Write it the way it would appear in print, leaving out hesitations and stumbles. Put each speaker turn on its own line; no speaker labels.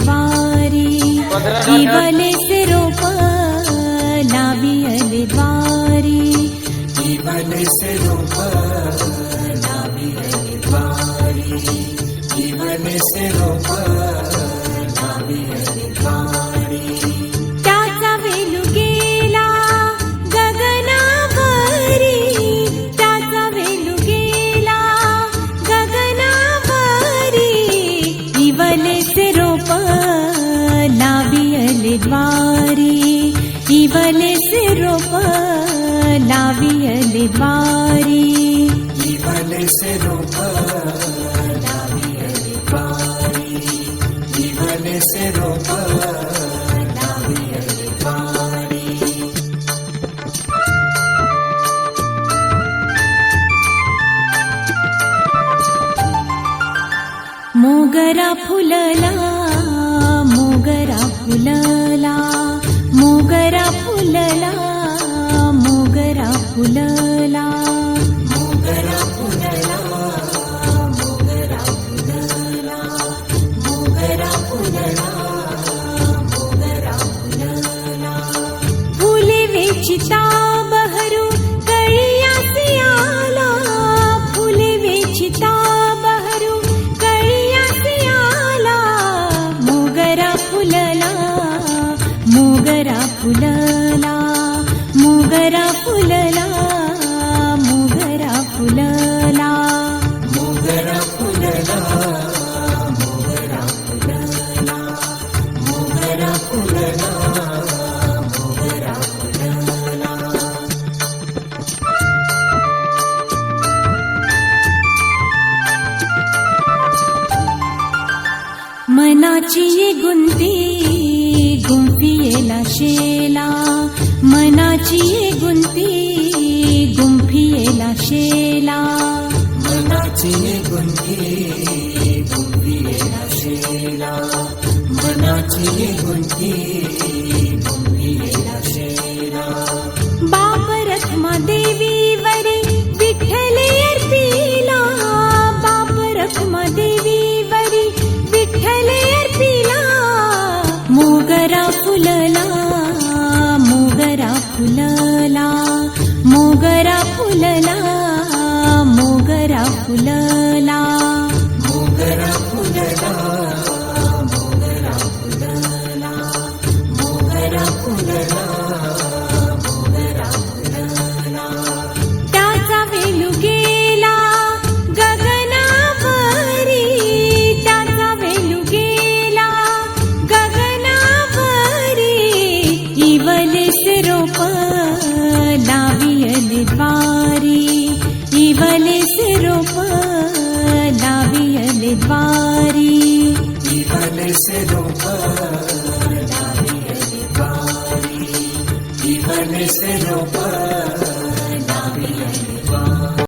द्वारी इवले से रोप लावियले द्वारी
इवले से रोप लावियले द्वारी इवले से रोप लावियले द्वारी
त्याचा वेलू गेला गगनावरी त्याचा वेलू गेला गगनावरी इवले से रोप लावियले द्वारी इवले से रोप लावियले द्वारी
इवले से रोप लावियले द्वारी इवले से रोप लावियले द्वारी
मोगरा फुलला मोगरा फुलला मोगरा फुलला मोगरा फुलला
मोगरा फुलला मोगरा फुलला मोगरा फुलला मोगरा फुलला
फुले वेचिता बहरू कळियासी आला फुले वेचिता बहरू कळियासी आला मोगरा फुलला मोगरा फुलला मोगरा फुलला मोगरा फुलला
मोगरा फुलला मोगरा फुलला मोगरा फुलला मोगरा फुलला
मनाची ये गुंती गुंफियेला शेला मनाची ये गुंती गुंफियेला शेला
मनाची गुंती गुंफियेला शेला मनाची गुंती गुंफियेला शेला
बाप रखमा देवी वरी विठ्ठले अर्पिला बाप रखमा देवी वरी विठ्ठले अर्पिला मोगरा फुलला मोगरा फुलला मोगरा फुलला मोगरा फुलला
मोगरा फुलला मोगरा फुलला मोगरा फुलला मोगरा फुलला
त्याचा वेलू गेला गगनावरी त्याचा वेलू गेला गगनावरी इवले से रोप लावियले द्वारी इवले से रोप लावियले द्वारी
इवले से रोप लावियले द्वारी इवले से रोप